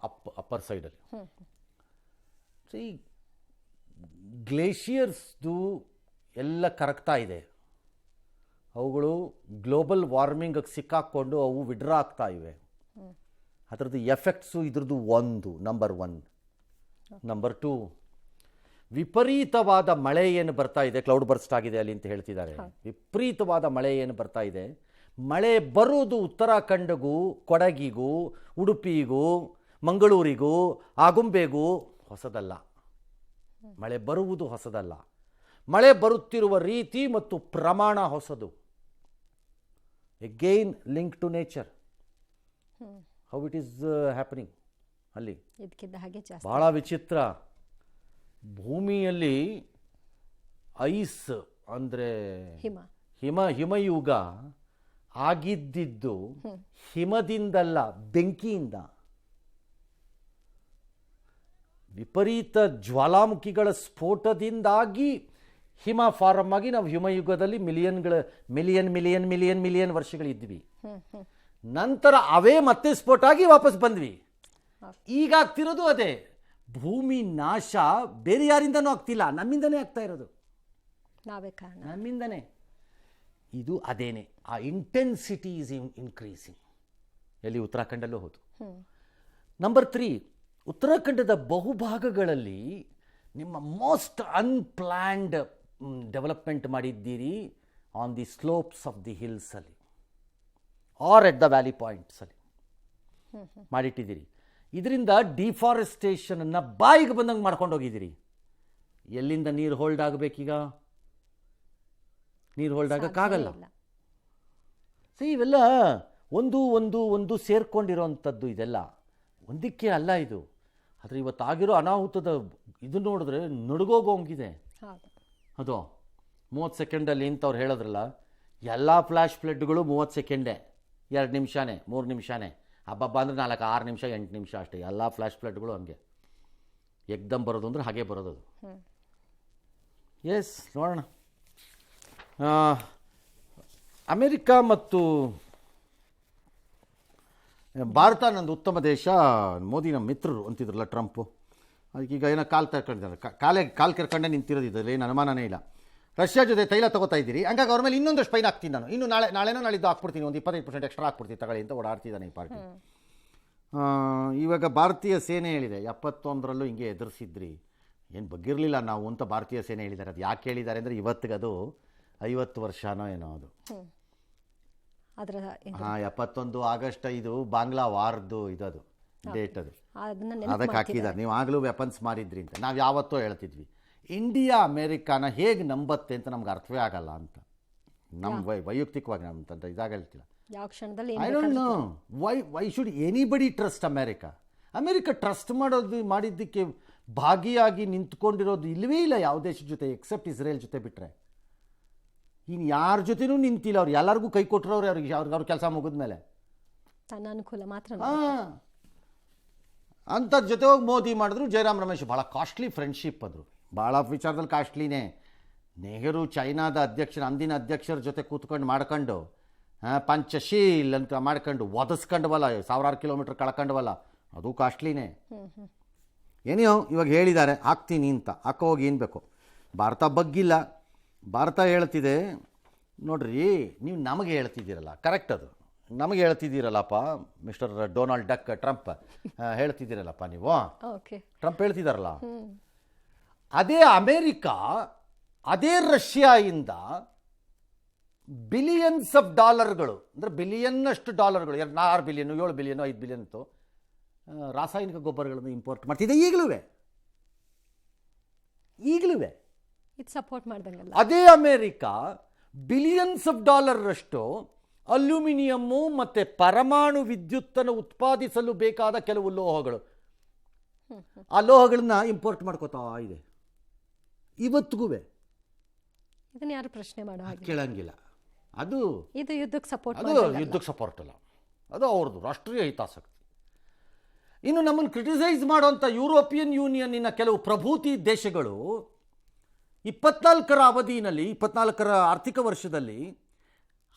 ಅಪ್ಪರ್ ಸೈಡಲ್ಲಿ ಈ ಗ್ಲೇಷಿಯರ್ಸ್ದು ಎಲ್ಲ ಕರಗ್ತಾ ಇದೆ. ಅವುಗಳು ಗ್ಲೋಬಲ್ ವಾರ್ಮಿಂಗಿಗೆ ಸಿಕ್ಕಾಕ್ಕೊಂಡು ಅವು ವಿಡ್ರಾ ಆಗ್ತಾ ಇವೆ. ಅದರದ್ದು ಎಫೆಕ್ಟ್ಸು ಇದ್ರದ್ದು ನಂಬರ್ 1. ನಂಬರ್ 2, ವಿಪರೀತವಾದ ಮಳೆ ಏನು ಬರ್ತಾ ಇದೆ, ಕ್ಲೌಡ್ ಬರ್ಸ್ಟ್ ಆಗಿದೆ ಅಲ್ಲಿ ಅಂತ ಹೇಳ್ತಿದ್ದಾರೆ. ವಿಪರೀತವಾದ ಮಳೆ ಏನು ಬರ್ತಾ ಇದೆ, ಮಳೆ ಬರುವುದು ಉತ್ತರಾಖಂಡ್ಗೂ, ಕೊಡಗಿಗೂ, ಉಡುಪಿಗೂ, ಮಂಗಳೂರಿಗೂ, ಆಗುಂಬೆಗೂ ಹೊಸದಲ್ಲ. ಮಳೆ ಬರುವುದು ಹೊಸದಲ್ಲ. ಮಳೆ ಬರುತ್ತಿರುವ ರೀತಿ ಮತ್ತು ಪ್ರಮಾಣ ಹೊಸದು. Again link to nature, how it is happening ಅಲ್ಲಿ ಬಹಳ ವಿಚಿತ್ರ. ಭೂಮಿಯಲ್ಲಿ ಐಸ್ ಅಂದರೆ ಹಿಮಯುಗ ಆಗಿದ್ದಿದ್ದು ಹಿಮದಿಂದಲ್ಲ, ಬೆಂಕಿಯಿಂದ. ವಿಪರೀತ ಜ್ವಾಲಾಮುಖಿಗಳ ಸ್ಫೋಟದಿಂದಾಗಿ ಹಿಮ ಫಾರಮ್ ಆಗಿ ನಾವು ಹಿಮಯುಗದಲ್ಲಿ ಮಿಲಿಯನ್ ವರ್ಷಗಳಿದ್ವಿ. ನಂತರ ಅವೇ ಮತ್ತೆ ಸ್ಫೋಟ ಆಗಿ ವಾಪಸ್ ಬಂದ್ವಿ. ಈಗ ಆಗ್ತಿರೋದು ಅದೇ. ಭೂಮಿ ನಾಶ ಬೇರೆ ಯಾರಿಂದನೂ ಆಗ್ತಿಲ್ಲ, ನಮ್ಮಿಂದನೇ ಆಗ್ತಾ ಇರೋದು, ನಮ್ಮಿಂದನೇ. ಇದು ಅದೇನೆ, ಆ ಇಂಟೆನ್ಸಿಟಿ ಈಸ್ ಇನ್ಕ್ರೀಸಿಂಗ್. ಎಲ್ಲಿ? ಉತ್ತರಾಖಂಡಲ್ಲೂ ಹೌದು. ನಂಬರ್ 3, ಉತ್ತರಾಖಂಡದ ಬಹುಭಾಗಗಳಲ್ಲಿ ನಿಮ್ಮ ಮೋಸ್ಟ್ ಅನ್ಪ್ಲ್ಯಾನ್ಡ್ ಡೆವಲಪ್ಮೆಂಟ್ ಮಾಡಿದ್ದೀರಿ on the slopes of the ಹಿಲ್ಸಲ್ಲಿ ಆರ್ ಎಟ್ ದ ವ್ಯಾಲಿ ಪಾಯಿಂಟ್ಸಲ್ಲಿ ಮಾಡಿಟ್ಟಿದ್ದೀರಿ. ಇದರಿಂದ ಡಿಫಾರೆಸ್ಟೇಷನನ್ನು ಬಾಯಿಗೆ ಬಂದಂಗೆ ಮಾಡ್ಕೊಂಡು ಹೋಗಿದ್ದೀರಿ. ಎಲ್ಲಿಂದ ನೀರು ಹೋಲ್ಡ್ ಆಗಬೇಕೀಗ? ನೀರು ಹೋಲ್ಡ್ ಆಗೋಕ್ಕಾಗಲ್ಲ. ಸೊ ಇವೆಲ್ಲ ಒಂದು ಸೇರ್ಕೊಂಡಿರೋವಂಥದ್ದು. ಇದೆಲ್ಲ ಒಂದಕ್ಕೆ ಅಲ್ಲ ಇದು. ಆದರೆ ಇವತ್ತಾಗಿರೋ ಅನಾಹುತದ ಇದು ನೋಡಿದ್ರೆ ನಡುಗೋಗೋಂಗಿದೆ ಅದು. 30 ಸೆಕೆಂಡಲ್ಲಿ ಇಂಥವ್ರು ಹೇಳಿದ್ರಲ್ಲ, ಎಲ್ಲ ಫ್ಲ್ಯಾಶ್ ಫ್ಲಡ್ಗಳು 30 ಸೆಕೆಂಡೇ, 2 ನಿಮಿಷನೇ, 3 ನಿಮಿಷನೇ. ಹಬ್ಬ ಅಂದರೆ 4, 6 ನಿಮಿಷ, 8 ನಿಮಿಷ ಅಷ್ಟೇ. ಎಲ್ಲ ಫ್ಲ್ಯಾಶ್ ಫ್ಲಡ್ಗಳು ಹಂಗೆ ಎಕ್ದಮ್ ಬರೋದು ಅಂದರೆ ಹಾಗೆ ಬರೋದು. ಎಸ್, ನೋಡೋಣ. ಅಮೇರಿಕಾ ಮತ್ತು ಭಾರತ ನಂದು ಉತ್ತಮ ದೇಶ, ಮೋದಿ ನಮ್ಮ ಮಿತ್ರರು ಅಂತಿದ್ರಲ್ಲ ಟ್ರಂಪು. ಅದಕ್ಕೀಗ ಏನೋ ಕಾಲು ಕರ್ಕೊಂಡಿದ್ದಾರೆ. ಕಾಲು ಕೆರ್ಕೊಂಡೇ ನಿಂತಿರೋದು, ಇದರಲ್ಲಿ ಏನು ಅನುಮಾನನೇ ಇಲ್ಲ. ರಷ್ಯಾ ಜೊತೆ ತೈಲ ತಗೋತಾ ಇದ್ದೀರಿ, ಹಂಗಾಗಿ ಅವ್ರ ಮೇಲೆ ಇನ್ನೊಂದಷ್ಟು ಫೈನ್ ಹಾಕ್ತೀನಿ ನಾನು, ಇನ್ನು ನಾಳೆನೋ ನಾಳಿದ್ದು ಹಾಕ್ಬಿಡ್ತೀನಿ, ಒಂದು 25% ಎಕ್ಸ್ಟ್ರಾ ಹಾಕ್ಬಿಡ್ತೀನಿ ತಗೊಳ್ಳಿ ಅಂತ ಓಡಾಡ್ತಿದ್ದಾನೆ ಈ ಪಾರ್ಟಿ. ಇವಾಗ ಭಾರತೀಯ ಸೇನೆ ಹೇಳಿದೆ 71ರಲ್ಲೂ ಹಿಂಗೆ ಎದುರಿಸಿದ್ರಿ, ಏನು ಬಗ್ಗಿರಲಿಲ್ಲ ನಾವು ಅಂತ ಭಾರತೀಯ ಸೇನೆ ಹೇಳಿದ್ದಾರೆ. ಅದು ಯಾಕೆ ಹೇಳಿದ್ದಾರೆ ಅಂದರೆ ಇವತ್ತಿಗೆ ಅದು 50 ವರ್ಷನೋ ಏನೋ ಅದು. ಅದರ 71 ಆಗಸ್ಟ್ 5 ಬಾಂಗ್ಲಾ ವಾರ್ದು ಇದದು ಡೇಟ್ ಅದು, ಅದಕ್ಕೆ ಹಾಕಿದ್ದಾರೆ. ನೀವು ಆಗಲೂ ವೆಪನ್ಸ್ ಮಾರಿದ್ರಿ ಅಂತ ನಾವು ಯಾವತ್ತೋ ಹೇಳ್ತಿದ್ವಿ. ಇಂಡಿಯಾ ಅಮೇರಿಕಾನ ಹೇಗೆ ನಂಬತ್ತೆ ಅಂತ ನಮ್ಗೆ ಅರ್ಥವೇ ಆಗಲ್ಲ ಅಂತ, ನಮ್ಮ ವೈಯಕ್ತಿಕವಾಗಿ ನಮ್ಮಂತ ಇದಾಗ ಹೇಳ್ತಿಲ್ಲ. ಯಾವ ಕ್ಷಣದಲ್ಲಿ I don't know why should anybody trust America. America trust ಮಾಡಿದ್ದಕ್ಕೆ ಭಾಗಿಯಾಗಿ ನಿಂತ್ಕೊಂಡಿರೋದು ಇಲ್ಲವೇ ಇಲ್ಲ ಯಾವ ದೇಶದ ಜೊತೆ ಎಕ್ಸೆಪ್ಟ್ ಇಸ್ರೇಲ್ ಜೊತೆ ಬಿಟ್ಟರೆ. ಇನ್ನು ಯಾರ ಜೊತೆನೂ ನಿಂತಿಲ್ಲ. ಅವ್ರು ಎಲ್ಲರಿಗೂ ಕೈ ಕೊಟ್ಟರವ್ರೆ, ಅವ್ರ ಕೆಲಸ ಮುಗಿದ್ಮೇಲೆ ತನ್ನ ಅನುಕೂಲ ಮಾತ್ರ. ಅಂಥದ್ರ ಜೊತೆ ಹೋಗಿ ಮೋದಿ ಮಾಡಿದ್ರು. ಜಯರಾಮ್ ರಮೇಶ್ ಭಾಳ ಕಾಸ್ಟ್ಲಿ ಫ್ರೆಂಡ್ಶಿಪ್ ಅದು, ಭಾಳ ವಿಚಾರದಲ್ಲಿ ಕಾಸ್ಟ್ಲಿನೇ. ನೆಹರು ಚೈನಾದ ಅಂದಿನ ಅಧ್ಯಕ್ಷರ ಜೊತೆ ಕೂತ್ಕೊಂಡು ಮಾಡ್ಕೊಂಡು ಪಂಚಶೀಲ್ ಅಂತ ಮಾಡ್ಕೊಂಡು ಒದಿಸ್ಕೊಂಡವಲ್ಲ, 1000 ಕಿಲೋಮೀಟ್ರ್ ಕಳ್ಕೊಂಡವಲ್ಲ, ಅದು ಕಾಸ್ಟ್ಲಿನೇ. ಏನೋ ಇವಾಗ ಹೇಳಿದ್ದಾರೆ ಹಾಕ್ತೀನಿ ಅಂತ, ಹಾಕೋಗಿ ಏನು ಬೇಕು. ಭಾರತ ಬಗ್ಗಿಲ್ಲ, ಭಾರತ ಹೇಳ್ತಿದೆ ನೋಡ್ರಿ, ನೀವು ನಮಗೆ ಹೇಳ್ತಿದ್ದೀರಲ್ಲ, ಕರೆಕ್ಟ್ ಅದು, ನಮಗೆ ಹೇಳ್ತಿದ್ದೀರಲ್ಲಪ್ಪ ಮಿಸ್ಟರ್ ಡೊನಾಲ್ಡ್ ಡಕ್ ಟ್ರಂಪ್ ಹೇಳ್ತಿದ್ದೀರಲ್ಲಪ್ಪ ನೀವು, ಟ್ರಂಪ್ ಹೇಳ್ತಿದ್ದಾರಲ್ಲ, ಅದೇ ಅಮೇರಿಕಾ ಅದೇ ರಷ್ಯಾಯಿಂದ ಬಿಲಿಯನ್ಸ್ ಆಫ್ ಡಾಲರ್ಗಳು, ಅಂದರೆ ಬಿಲಿಯನ್ನಷ್ಟು ಡಾಲರ್ಗಳು, 6 ಬಿಲಿಯನ್ 7 ಬಿಲಿಯನ್ 5 ಬಿಲಿಯನ್ ರಾಸಾಯನಿಕ ಗೊಬ್ಬರಗಳನ್ನು ಇಂಪೋರ್ಟ್ ಮಾಡ್ತಿದೆ ಈಗಲೂ ಇದು ಸಪೋರ್ಟ್ ಮಾಡ್ದಂಗಲ್ಲ. ಅದೇ ಅಮೇರಿಕಾ ಬಿಲಿಯನ್ಸ್ ಆಫ್ ಡಾಲರ್ ಅಷ್ಟು ಅಲ್ಯೂಮಿನಿಯಮ್ಮು ಮತ್ತು ಪರಮಾಣು ವಿದ್ಯುತ್ತನ್ನು ಉತ್ಪಾದಿಸಲು ಬೇಕಾದ ಕೆಲವು ಲೋಹಗಳು, ಆ ಲೋಹಗಳನ್ನ ಇಂಪೋರ್ಟ್ ಮಾಡ್ಕೋತಾ ಇದೆ ಇವತ್ತಿಗೂ. ಇದನ್ನ ಯಾರು ಪ್ರಶ್ನೆ ಮಾಡೋ ಹಾಗೆ ಕೇಳಂಗಿಲ್ಲ. ಅದು ಯುದ್ಧಕ್ಕೆ ಸಪೋರ್ಟ್ ಅಲ್ಲ, ಅದು ಅವ್ರದ್ದು ರಾಷ್ಟ್ರೀಯ ಹಿತಾಸಕ್ತಿ. ಇನ್ನು ನಮ್ಮನ್ನು ಕ್ರಿಟಿಸೈಸ್ ಮಾಡುವಂಥ ಯುರೋಪಿಯನ್ ಯೂನಿಯನ್ನಿನ ಕೆಲವು ಪ್ರಭೂತಿ ದೇಶಗಳು 24ರ ಅವಧಿಯಲ್ಲಿ 24ರ ಆರ್ಥಿಕ ವರ್ಷದಲ್ಲಿ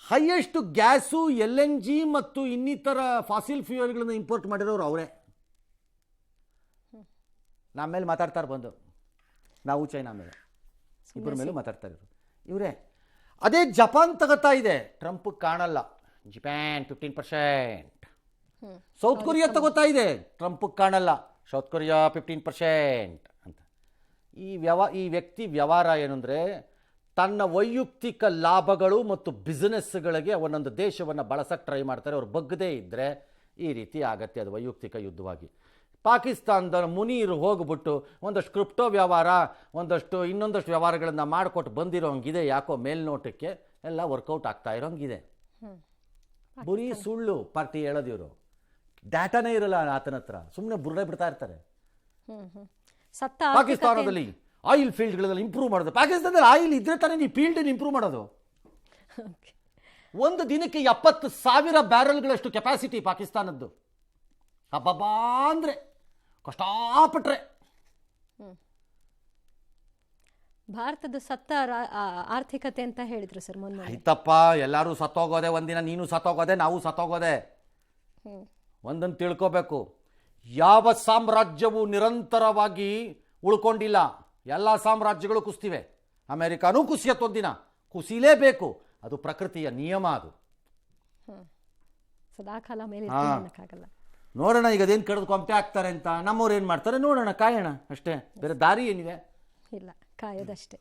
ಹೈಯೆಸ್ಟ್ ಗ್ಯಾಸು LNG ಮತ್ತು ಇನ್ನಿತರ ಫಾಸಿಲ್ ಫ್ಯೂಯಲ್ಗಳನ್ನು ಇಂಪೋರ್ಟ್ ಮಾಡಿರೋರು ಅವರೇ. ನಮ್ಮ ಮೇಲೆ ಮಾತಾಡ್ತಾರೆ ಬಂದು, ನಾವು ಚೈನಾ ಮೇಲೆ ಇಬ್ಬರ ಮೇಲೂ ಮಾತಾಡ್ತಾ ಇರೋರು ಇವರೇ. ಅದೇ ಜಪಾನ್ ತಗೋತಾ ಇದೆ, ಟ್ರಂಪ್ ಕಾಣಲ್ಲ. ಜಪಾನ್ 15%. ಸೌತ್ ಕೊರಿಯಾ ತಗೋತಾ ಇದೆ, ಟ್ರಂಪ್ ಕಾಣಲ್ಲ. ಸೌತ್ ಕೊರಿಯಾ 15% ಅಂತ. ಈ ವ್ಯಕ್ತಿ ವ್ಯವಹಾರ ಏನು ಅಂದರೆ, ತನ್ನ ವೈಯಕ್ತಿಕ ಲಾಭಗಳು ಮತ್ತು ಬಿಸ್ನೆಸ್ಗಳಿಗೆ ಒಂದೊಂದು ದೇಶವನ್ನು ಬಳಸಕ್ಕೆ ಟ್ರೈ ಮಾಡ್ತಾರೆ. ಅವ್ರು ಬಗ್ಗದೇ ಇದ್ದರೆ ಈ ರೀತಿ ಆಗತ್ತೆ, ಅದು ವೈಯಕ್ತಿಕ ಯುದ್ಧವಾಗಿ. ಪಾಕಿಸ್ತಾನದ ಮುನೀರು ಹೋಗ್ಬಿಟ್ಟು ಒಂದಷ್ಟು ಕ್ರಿಪ್ಟೋ ವ್ಯವಹಾರ, ಇನ್ನೊಂದಷ್ಟು ವ್ಯವಹಾರಗಳನ್ನು ಮಾಡಿಕೊಟ್ಟು ಬಂದಿರೋಂಗಿದೆ. ಯಾಕೋ ಮೇಲ್ನೋಟಕ್ಕೆ ಎಲ್ಲ ವರ್ಕೌಟ್ ಆಗ್ತಾ ಇರೋಂಗಿದೆ. ಬರೀ ಸುಳ್ಳು ಪಾರ್ಟಿ ಹೇಳೋದಿವರು, ಡಾಟಾನೇ ಇರಲ್ಲ ಆತನ ಹತ್ರ, ಸುಮ್ಮನೆ ಬುರ್ಡೆ ಬಿಡ್ತಾ ಇರ್ತಾರೆ. ಪಾಕಿಸ್ತಾನದಲ್ಲಿ ಆಯಿಲ್ ಫೀಲ್ಡ್ಗಳಲ್ಲಿ ಇಂಪ್ರೂವ್ ಮಾಡೋದು, ಪಾಕಿಸ್ತಾನದಲ್ಲಿ ಆಯಿಲ್ ಇದ್ರೆ ತಾನೇ ನೀವು ಫೀಲ್ಡ್ ಇಂಪ್ರೂವ್ ಮಾಡೋದು. ಒಂದು ದಿನಕ್ಕೆ 70,000 ಬ್ಯಾರಲ್ಗಳಷ್ಟು ಕೆಪಾಸಿಟಿ ಪಾಕಿಸ್ತಾನದ್ದು. ಹಬ್ಬಬ್ಬಾ ಅಂದರೆ ಕಷ್ಟಪಟ್ರೆ. ಭಾರತದ ಆರ್ಥಿಕತೆ ಅಂತ ಹೇಳಿದ್ರು ಸರ್ ಮೊನ್ನೆ. ಆಯ್ತಪ್ಪ, ಎಲ್ಲರೂ ಸತ್ತೋಗೋದೆ, ಒಂದಿನ ನೀನು ಸತ್ತೋಗೋದೆ, ನಾವು ಸತ್ತೋಗೋದೆ. ಒಂದನ್ನು ತಿಳ್ಕೋಬೇಕು, ಯಾವ ಸಾಮ್ರಾಜ್ಯವು ನಿರಂತರವಾಗಿ ಉಳ್ಕೊಂಡಿಲ್ಲ. ಎಲ್ಲ ಸಾಮ್ರಾಜ್ಯಗಳು ಕುಸ್ತಿವೆ. ಅಮೆರಿಕಾನೂ ಕುಸಿಯತ್ತೊಂದಿನ, ಕುಸಿಲೇಬೇಕು, ಅದು ಪ್ರಕೃತಿಯ ನಿಯಮ. ಅದು ಸದಾಕಾಲ ಮೇಲೆ ನೋಡೋಣ ಈಗ ಅದೇನು ಕಳೆದು ಕೊಂಪೆ ಆಗ್ತಾರೆ ಅಂತ. ನಮ್ಮವ್ರು ಏನು ಮಾಡ್ತಾರೆ ನೋಡೋಣ, ಕಾಯೋಣ ಅಷ್ಟೇ, ಬೇರೆ ದಾರಿ ಏನಿದೆ? ಇಲ್ಲ, ಕಾಯೋದಷ್ಟೇ.